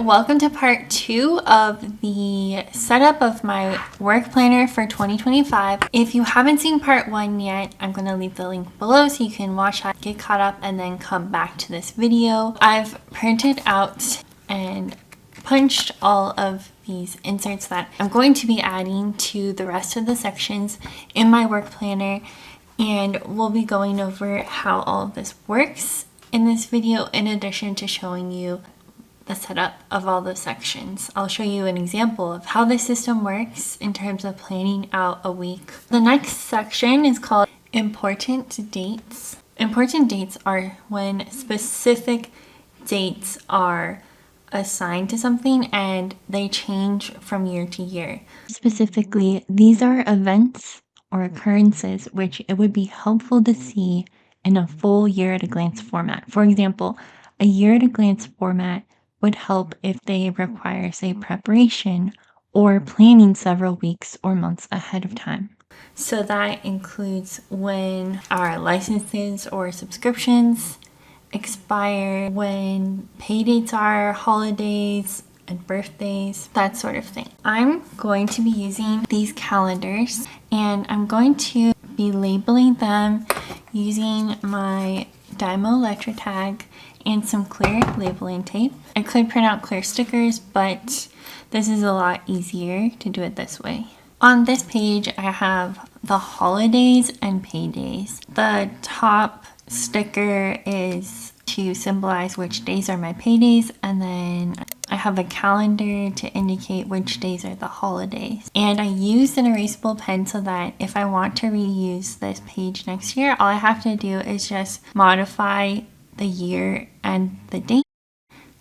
welcome to part 2 of the setup of my work planner for 2025. If you haven't seen part 1 yet, I'm going to leave the link below so you can watch that, get caught up, and then come back to this video. I've printed out and punched all of these inserts that I'm going to be adding to the rest of the sections in my work planner, and we'll be going over how all of this works in this video, in addition to showing you the setup of all the sections. I'll show you an example of how the system works in terms of planning out a week. The next section is called important dates. Important dates are when specific dates are assigned to something and they change from year to year. Specifically, these are events or occurrences which it would be helpful to see in a full year at a glance format. For example, a year at a glance format would help if they require, say, preparation or planning several weeks or months ahead of time. So that includes when our licenses or subscriptions expire, when pay dates are, holidays and birthdays, that sort of thing. I'm going to be using these calendars and I'm going to be labeling them using my Dymo Letra tag and some clear labeling tape. I could print out clear stickers, but this is a lot easier to do it this way. On this page, I have the holidays and paydays. The top sticker is to symbolize which days are my paydays, and then I have a calendar to indicate which days are the holidays. And I used an erasable pen so that if I want to reuse this page next year, all I have to do is just modify the year and the date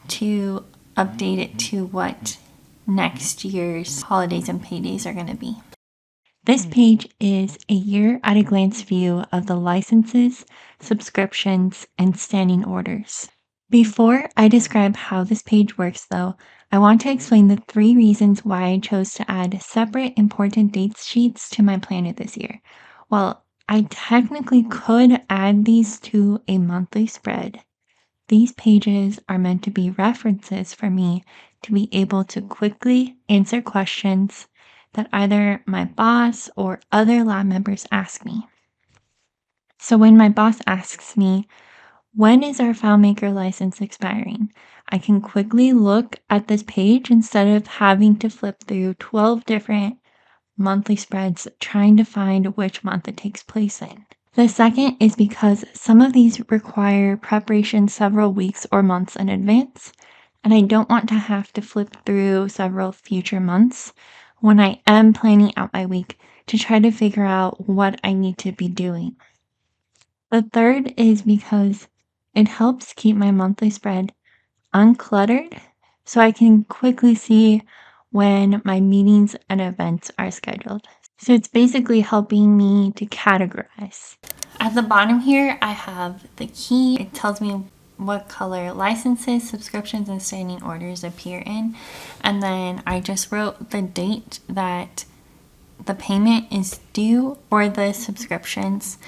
to update it to what next year's holidays and paydays are going to be. This page is a year at a glance view of the licenses, subscriptions, and standing orders. Before I describe how this page works though, I want to explain the 3 reasons why I chose to add separate important dates sheets to my planner this year. Well, I technically could add these to a monthly spread. These pages are meant to be references for me to be able to quickly answer questions that either my boss or other lab members ask me. So when my boss asks me, when is our FileMaker license expiring? I can quickly look at this page instead of having to flip through 12 different monthly spreads trying to find which month it takes place in. The second is because some of these require preparation several weeks or months in advance, and I don't want to have to flip through several future months when I am planning out my week to try to figure out what I need to be doing. The third is because it helps keep my monthly spread uncluttered so I can quickly see when my meetings and events are scheduled. So it's basically helping me to categorize. At the bottom here, I have the key. It tells me what color licenses, subscriptions, and standing orders appear in. And then I just wrote the date that the payment is due for the subscriptions.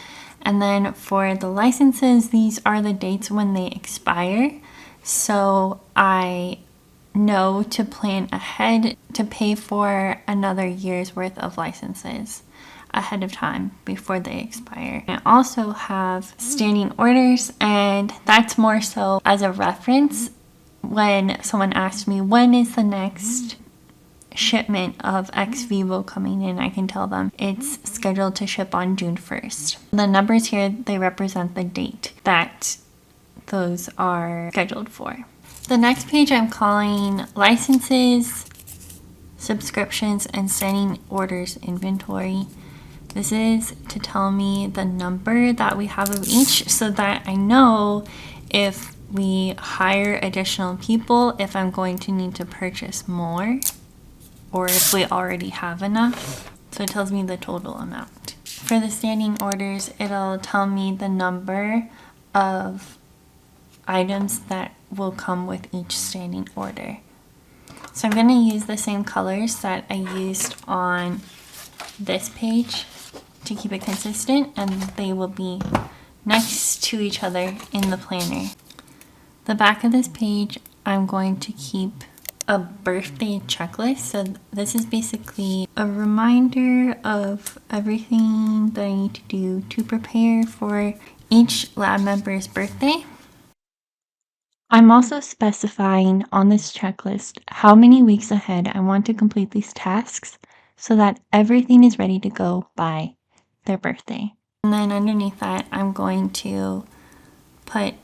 And then for the licenses, these are the dates when they expire. So I know to plan ahead to pay for another year's worth of licenses ahead of time before they expire. I also have standing orders, and that's more so as a reference when someone asks me when is the next shipment of Ex Vivo coming in. I can tell them it's scheduled to ship on June 1st. The numbers here, they represent the date that those are scheduled for. The next page I'm calling licenses, subscriptions, and standing orders inventory. This is to tell me the number that we have of each so that I know if we hire additional people, if I'm going to need to purchase more, or if we already have enough. So it tells me the total amount. For the standing orders, it'll tell me the number of items that will come with each standing order. So I'm going to use the same colors that I used on this page to keep it consistent, and they will be next to each other in the planner. The back of this page, I'm going to keep a birthday checklist. So this is basically a reminder of everything that I need to do to prepare for each lab member's birthday. I'm also specifying on this checklist how many weeks ahead I want to complete these tasks so that everything is ready to go by their birthday. And then underneath that, I'm going to put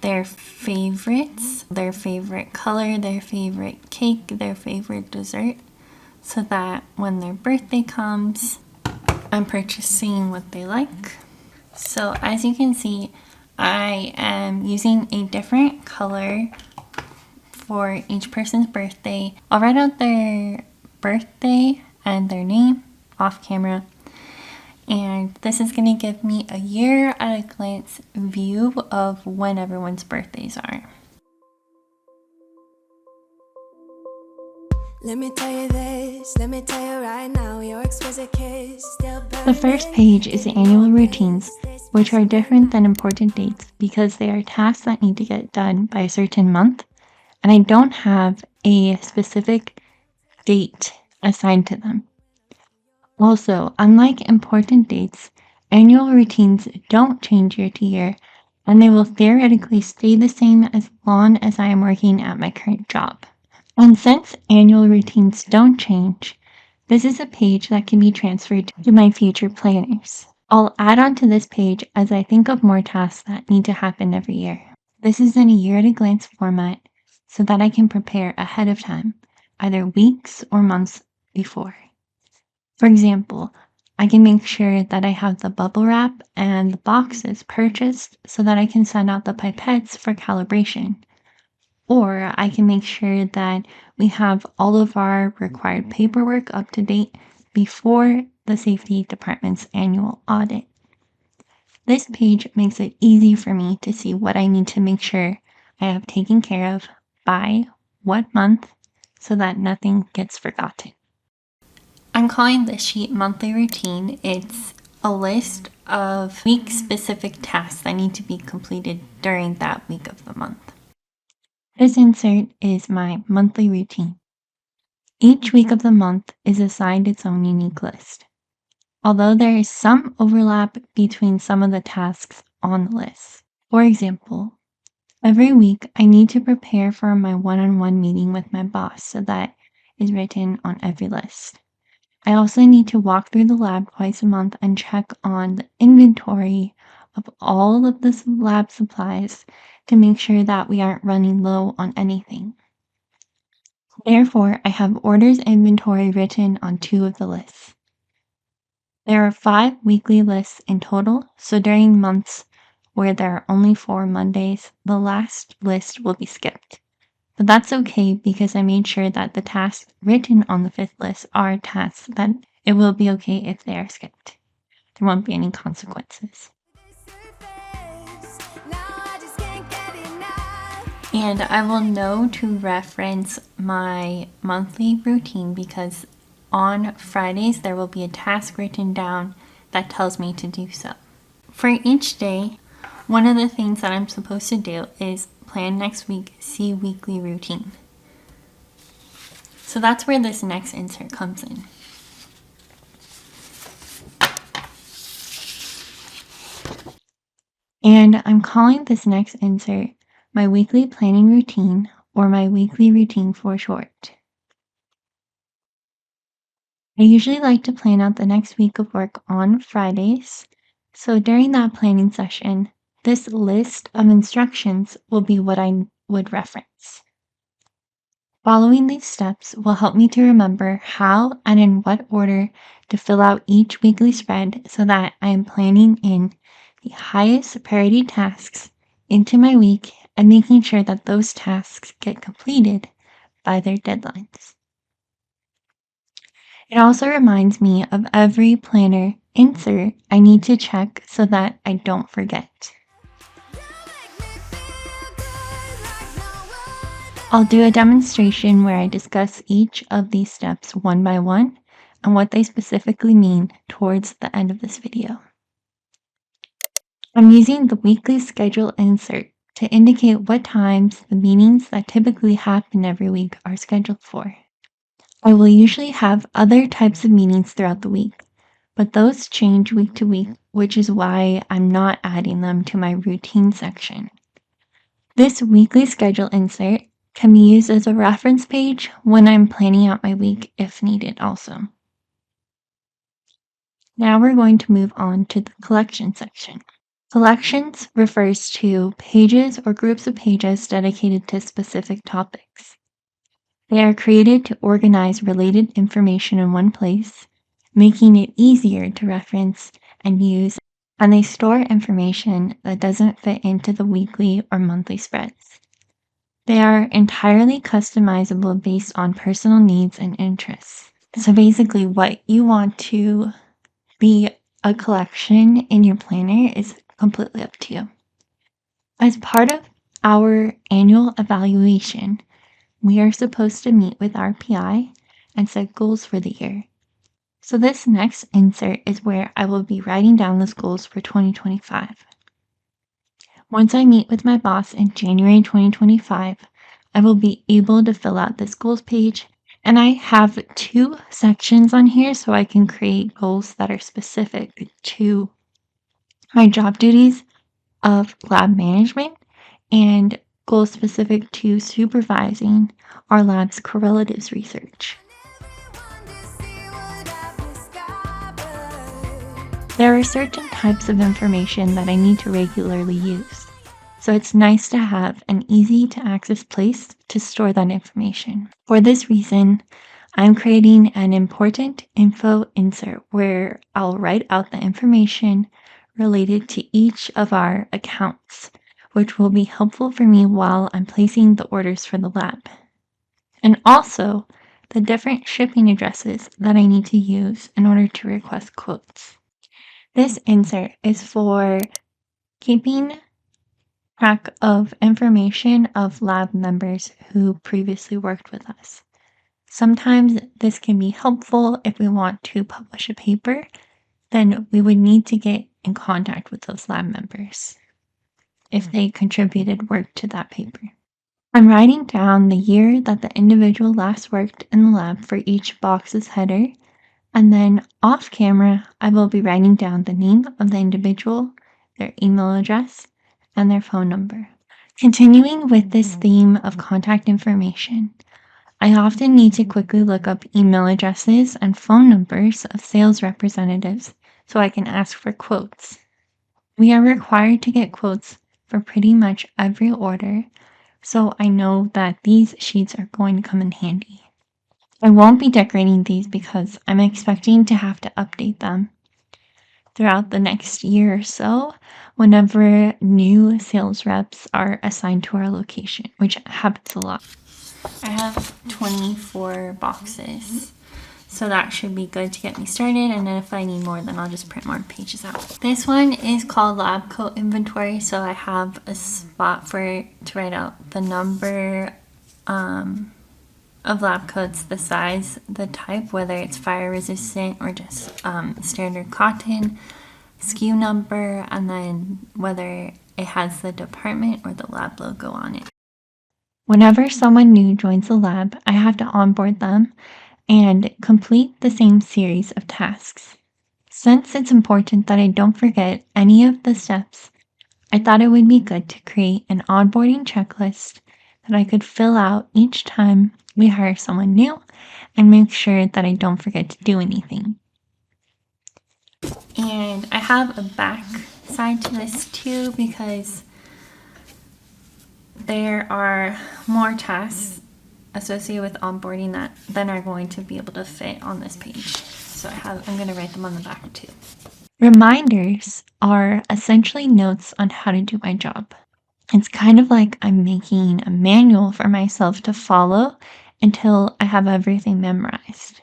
their favorites, their favorite color, their favorite cake, their favorite dessert, so that when their birthday comes, I'm purchasing what they like. So as you can see, I am using a different color for each person's birthday. I'll write out their birthday and their name off camera. And this is going to give me a year at a glance view of when everyone's birthdays are. Let me tell you this, let me tell you right now, your exquisite kiss still burning. The first page is the annual routines, which are different than important dates because they are tasks that need to get done by a certain month, and I don't have a specific date assigned to them. Also, unlike important dates, annual routines don't change year to year, and they will theoretically stay the same as long as I am working at my current job. And since annual routines don't change, this is a page that can be transferred to my future planners. I'll add on to this page as I think of more tasks that need to happen every year. This is in a year at a glance format so that I can prepare ahead of time, either weeks or months before. For example, I can make sure that I have the bubble wrap and the boxes purchased so that I can send out the pipettes for calibration. Or I can make sure that we have all of our required paperwork up to date before the safety department's annual audit. This page makes it easy for me to see what I need to make sure I have taken care of by what month so that nothing gets forgotten. I'm calling this sheet monthly routine. It's a list of week-specific tasks that need to be completed during that week of the month. This insert is my monthly routine. Each week of the month is assigned its own unique list. Although there is some overlap between some of the tasks on the list. For example, every week I need to prepare for my one-on-one meeting with my boss, so that is written on every list. I also need to walk through the lab twice a month and check on the inventory of all of the lab supplies to make sure that we aren't running low on anything. Therefore, I have orders inventory written on 2 of the lists. There are 5 weekly lists in total, so during months where there are only 4 Mondays, the last list will be skipped. But that's okay because I made sure that the tasks written on the 5th list are tasks that it will be okay if they are skipped. There won't be any consequences. And I will know to reference my monthly routine because on Fridays there will be a task written down that tells me to do so. For each day, one of the things that I'm supposed to do is plan next week, see weekly routine. So that's where this next insert comes in. And I'm calling this next insert my weekly planning routine, or my weekly routine for short. I usually like to plan out the next week of work on Fridays, so during that planning session, this list of instructions will be what I would reference. Following these steps will help me to remember how and in what order to fill out each weekly spread so that I am planning in the highest priority tasks into my week and making sure that those tasks get completed by their deadlines. It also reminds me of every planner insert I need to check so that I don't forget. I'll do a demonstration where I discuss each of these steps one by one and what they specifically mean towards the end of this video. I'm using the weekly schedule insert to indicate what times the meetings that typically happen every week are scheduled for. I will usually have other types of meetings throughout the week, but those change week to week, which is why I'm not adding them to my routine section. This weekly schedule insert can be used as a reference page when I'm planning out my week if needed also. Now we're going to move on to the collection section. Collections refers to pages or groups of pages dedicated to specific topics. They are created to organize related information in one place, making it easier to reference and use, and they store information that doesn't fit into the weekly or monthly spreads. They are entirely customizable based on personal needs and interests. So basically, what you want to be a collection in your planner is completely up to you. As part of our annual evaluation, we are supposed to meet with our PI and set goals for the year. So this next insert is where I will be writing down those goals for 2025. Once I meet with my boss in January 2025, I will be able to fill out this goals page, and I have 2 sections on here so I can create goals that are specific to my job duties of lab management and goals specific to supervising our lab's correlatives research. There are certain types of information that I need to regularly use, so it's nice to have an easy to access place to store that information. For this reason, I'm creating an important info insert where I'll write out the information related to each of our accounts, which will be helpful for me while I'm placing the orders for the lab. And also the different shipping addresses that I need to use in order to request quotes. This insert is for keeping track of information of lab members who previously worked with us. Sometimes this can be helpful if we want to publish a paper, then we would need to get in contact with those lab members if they contributed work to that paper. I'm writing down the year that the individual last worked in the lab for each box's header, and then off camera, I will be writing down the name of the individual, their email address, and their phone number. Continuing with this theme of contact information, I often need to quickly look up email addresses and phone numbers of sales representatives so I can ask for quotes. We are required to get quotes for pretty much every order, so I know that these sheets are going to come in handy. I won't be decorating these because I'm expecting to have to update them throughout the next year or so whenever new sales reps are assigned to our location, which happens a lot. I have 24 boxes, so that should be good to get me started, and then if I need more, then I'll just print more pages out. This one is called lab coat inventory, so I have a spot to write out the number of lab coats, the size, the type, whether it's fire resistant or just standard cotton, SKU number, and then whether it has the department or the lab logo on it. Whenever someone new joins the lab, I have to onboard them and complete the same series of tasks. Since it's important that I don't forget any of the steps, I thought it would be good to create an onboarding checklist that I could fill out each time we hire someone new and make sure that I don't forget to do anything. And I have a back side to this too because there are more tasks associated with onboarding that then are going to be able to fit on this page. So I'm going to write them on the back too. Reminders are essentially notes on how to do my job. It's kind of like I'm making a manual for myself to follow until I have everything memorized.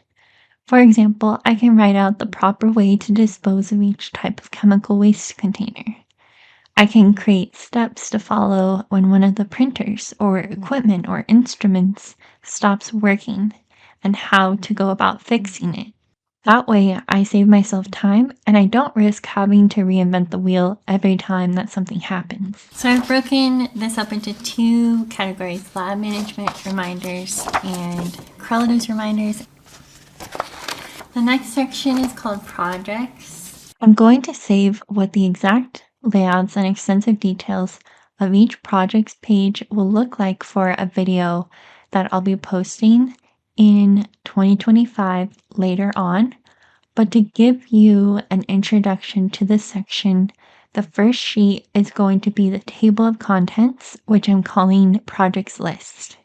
For example, I can write out the proper way to dispose of each type of chemical waste container. I can create steps to follow when one of the printers or equipment or instruments stops working and how to go about fixing it. That way, I save myself time and I don't risk having to reinvent the wheel every time that something happens. So I've broken this up into two categories: lab management reminders and correlatives reminders. The next section is called projects. I'm going to save what the exact layouts and extensive details of each project's page will look like for a video that I'll be posting in 2025 later on. But to give you an introduction to this section, the first sheet is going to be the table of contents, which I'm calling projects list.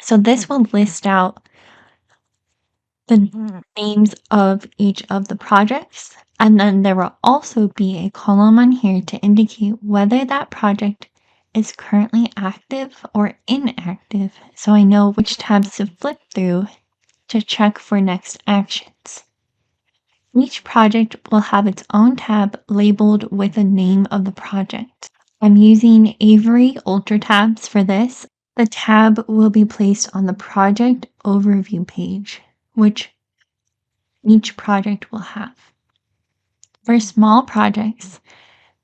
So this will list out the names of each of the projects, and then there will also be a column on here to indicate whether that project is currently active or inactive, so I know which tabs to flip through to check for next actions. Each project will have its own tab labeled with the name of the project. I'm using Avery Ultra tabs for this. The tab will be placed on the project overview page, which each project will have. For small projects,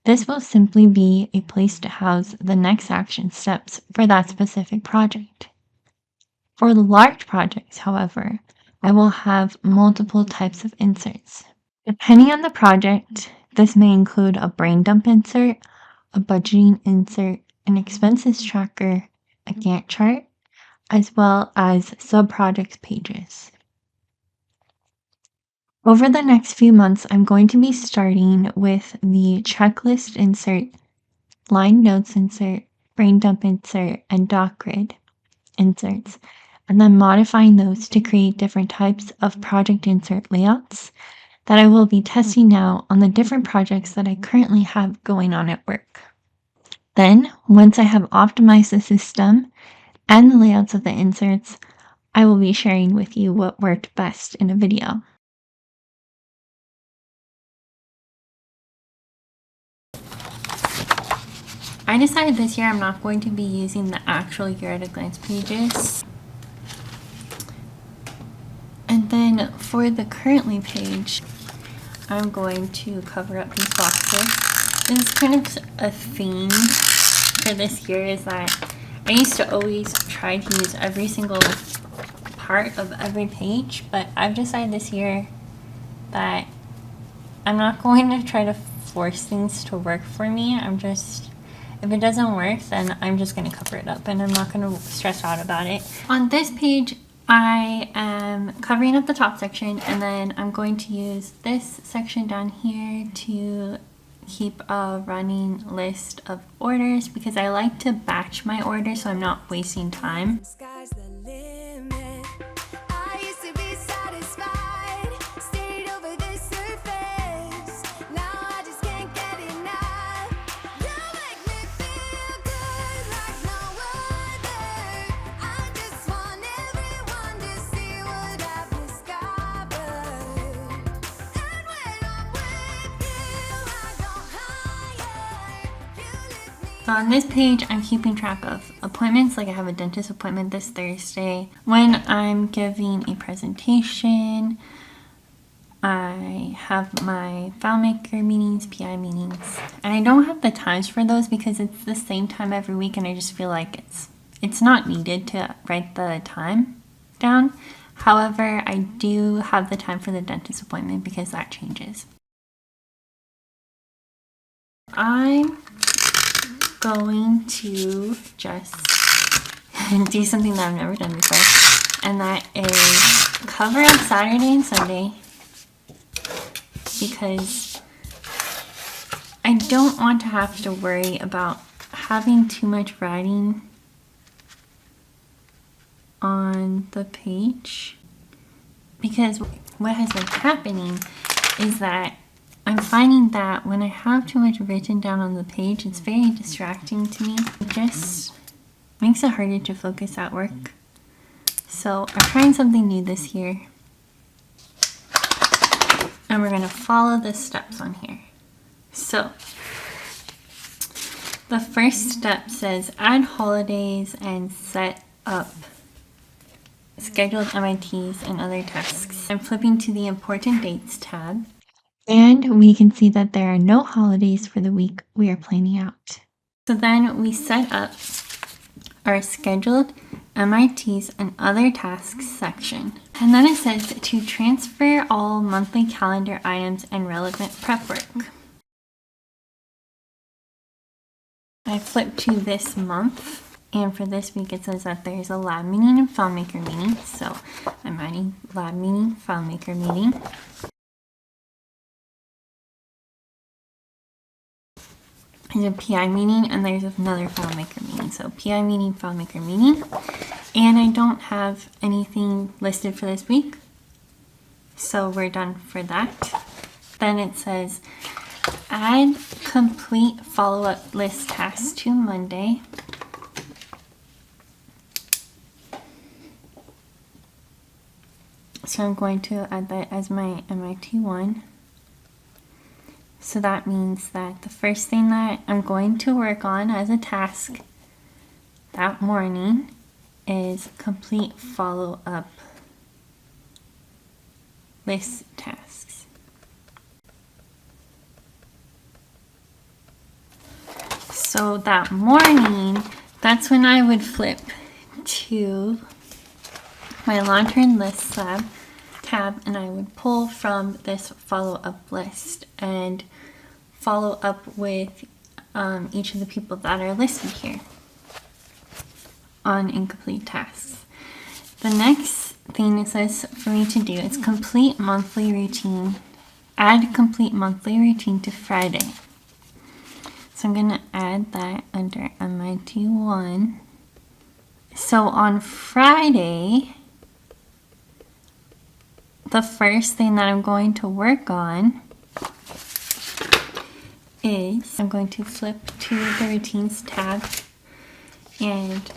this will simply be a place to house the next action steps for that specific project. For large projects, however, I will have multiple types of inserts. Depending on the project, this may include a brain dump insert, a budgeting insert, an expenses tracker, a Gantt chart, as well as sub-projects pages. Over the next few months, I'm going to be starting with the checklist insert, line notes insert, brain dump insert, and doc grid inserts, and then modifying those to create different types of project insert layouts that I will be testing now on the different projects that I currently have going on at work. Then, once I have optimized the system and the layouts of the inserts, I will be sharing with you what worked best in a video. I decided this year I'm not going to be using the actual year at a glance pages. And then for the currently page, I'm going to cover up these boxes. This is kind of a theme for this year, is that I used to always try to use every single part of every page, but I've decided this year that I'm not going to try to force things to work for me. If it doesn't work, then I'm just going to cover it up and I'm not going to stress out about it. On this page, I am covering up the top section, and then I'm going to use this section down here to keep a running list of orders because I like to batch my orders so I'm not wasting time. Sky's the limit. I used to be satisfied, stayed over the surface. Now I just can't get enough. You make me feel good like no other. I just want everyone to see what I've discovered. And when I'm with you, I go higher. You lift me. So on this page, I'm keeping track of appointments, like I have a dentist appointment this Thursday. When I'm giving a presentation, I have my FileMaker meetings, PI meetings, and I don't have the times for those because it's the same time every week and I just feel like it's not needed to write the time down. However, I do have the time for the dentist appointment because that changes. I'm going to just do something that I've never done before, and that is cover on Saturday and Sunday because I don't want to have to worry about having too much writing on the page, because what has been happening is that I'm finding that when I have too much written down on the page, it's very distracting to me. It just makes it harder to focus at work. So I'm trying something new this year. And we're going to follow the steps on here. So the first step says add holidays and set up scheduled MITs and other tasks. I'm flipping to the important dates tab. And we can see that there are no holidays for the week we are planning out. So then we set up our scheduled MITs and other tasks section. And then it says to transfer all monthly calendar items and relevant prep work. I flip to this month, and for this week it says that there's a lab meeting and FileMaker meeting. So I'm adding lab meeting, FileMaker meeting. There's a PI meeting and there's another FileMaker meeting. So PI meeting, FileMaker meeting. And I don't have anything listed for this week. So we're done for that. Then it says add complete follow-up list tasks to Monday. So I'm going to add that as my MIT one. So that means that the first thing that I'm going to work on as a task that morning is complete follow-up list tasks. So that morning, that's when I would flip to my Lantern List tab and I would pull from this follow-up list and follow up with each of the people that are listed here on incomplete tasks. The next thing it says for me to do is complete monthly routine. Add complete monthly routine to Friday. So I'm going to add that under MIT 1. So on Friday, the first thing that I'm going to work on is I'm going to flip to the routines tab and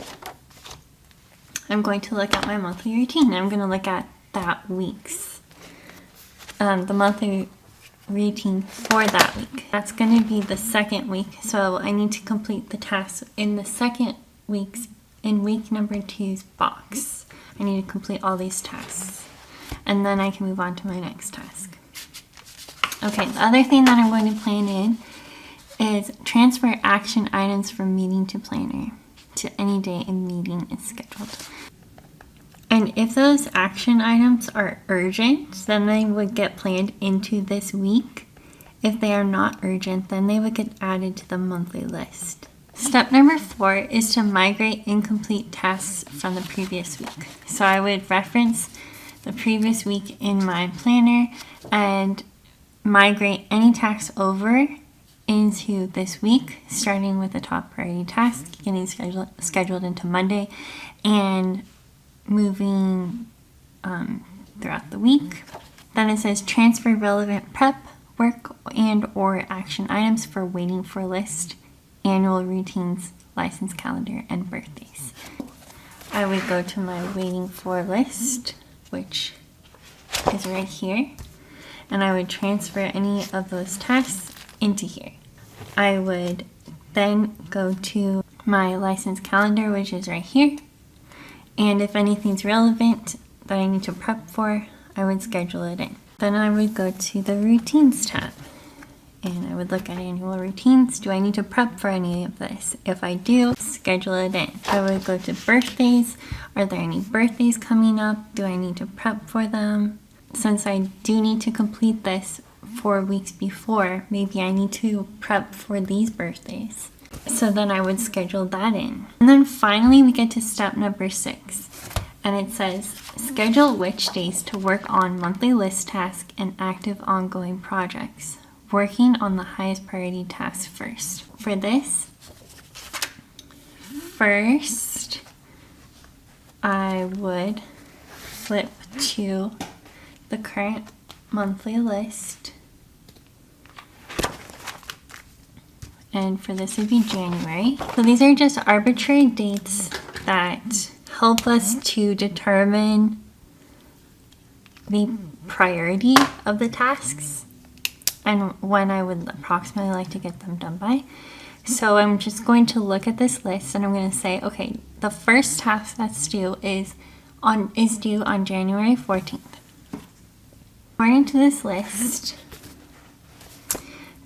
I'm going to look at my monthly routine. I'm going to look at that week's, the monthly routine for that week. That's going to be the second week. So I need to complete the tasks in the second week's, in week number 2's box. I need to complete all these tasks. And then I can move on to my next task. Okay, the other thing that I'm going to plan in is transfer action items from meeting to planner to any day a meeting is scheduled. And if those action items are urgent, then they would get planned into this week. If they are not urgent, then they would get added to the monthly list. Step number 4 is to migrate incomplete tasks from the previous week. So I would reference the previous week in my planner and migrate any tasks over into this week, starting with the top priority task, getting scheduled into Monday, and moving throughout the week. Then it says transfer relevant prep work and or action items for waiting for list, annual routines, license calendar, and birthdays. I would go to my waiting for list, which is right here, and I would transfer any of those tasks into here. I would then go to my license calendar, which is right here, and if anything's relevant that I need to prep for, I would schedule it in. Then I would go to the routines tab and I would look at annual routines. Do I need to prep for any of this? If I do, schedule it in. I would go to birthdays. Are there any birthdays coming up? Do I need to prep for them? Since I do need to complete this 4 weeks before, maybe I need to prep for these birthdays. So then I would schedule that in. And then finally we get to step number 6. And it says, schedule which days to work on monthly list tasks and active ongoing projects. Working on the highest priority tasks first. For this, first, I would flip to the current monthly list. And for this would be January. So these are just arbitrary dates that help us to determine the priority of the tasks and when I would approximately like to get them done by. So I'm just going to look at this list and I'm going to say, okay, the first task that's due is is due on January 14th. According to this list,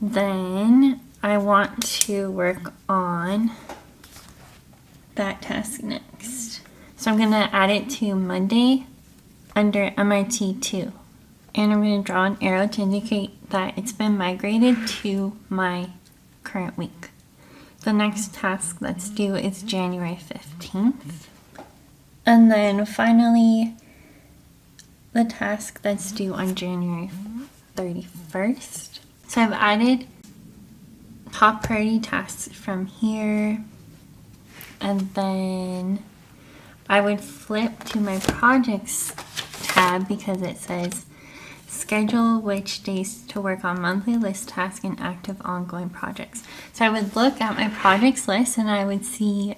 then I want to work on that task next. So I'm going to add it to Monday under MIT 2. And I'm going to draw an arrow to indicate that it's been migrated to my current week. The next task that's due is January 15th. And then finally, the task that's due on January 31st. So I've added top priority tasks from here, and then I would flip to my projects tab because it says schedule which days to work on monthly list tasks and active ongoing projects. So I would look at my projects list and I would see,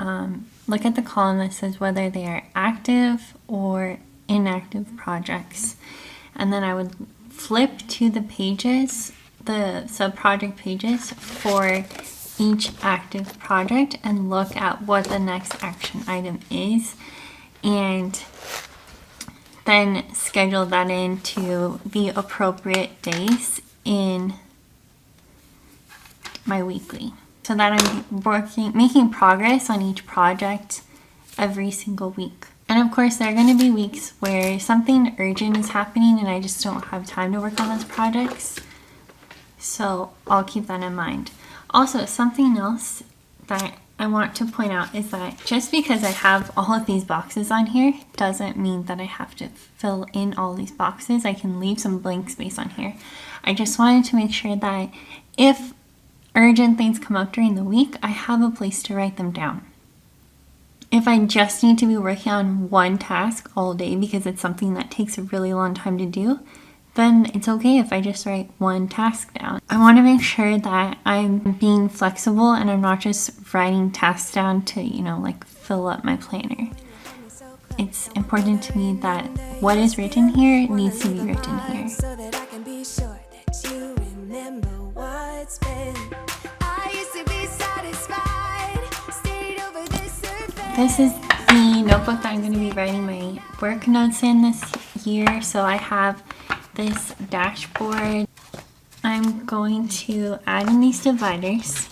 look at the column that says whether they are active or inactive projects. And then I would flip to the pages, the sub-project pages for each active project and look at what the next action item is, and then schedule that into the appropriate days in my weekly, so that I'm making progress on each project every single week. And of course, there are going to be weeks where something urgent is happening and I just don't have time to work on those projects. So I'll keep that in mind. Also, something else that I want to point out is that just because I have all of these boxes on here doesn't mean that I have to fill in all these boxes. I can leave some blank space on here. I just wanted to make sure that if urgent things come up during the week, I have a place to write them down. If I just need to be working on one task all day because it's something that takes a really long time to do, then it's okay if I just write one task down. I want to make sure that I'm being flexible and I'm not just writing tasks down to, like fill up my planner. It's important to me that what is written here needs to be written here. This is the notebook that I'm going to be writing my work notes in this year. So I have this dashboard. I'm going to add in these dividers,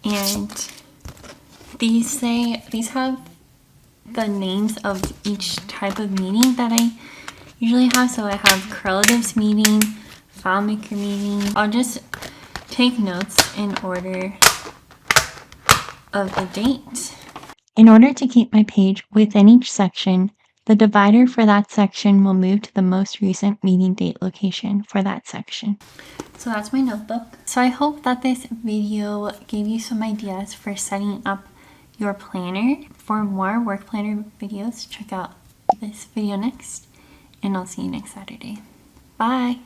and these have the names of each type of meeting that I usually have. So I have correlatives meeting, FileMaker meeting. I'll just take notes in order of the date. In order to keep my page within each section, the divider for that section will move to the most recent meeting date location for that section. So that's my notebook. So I hope that this video gave you some ideas for setting up your planner. For more work planner videos, check out this video next, and I'll see you next Saturday. Bye!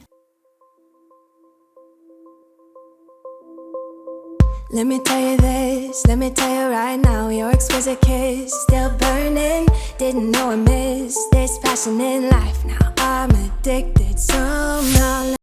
Let me tell you this, let me tell you right now, your exquisite kiss still burning, didn't know I missed this passion in life. Now I'm addicted somehow.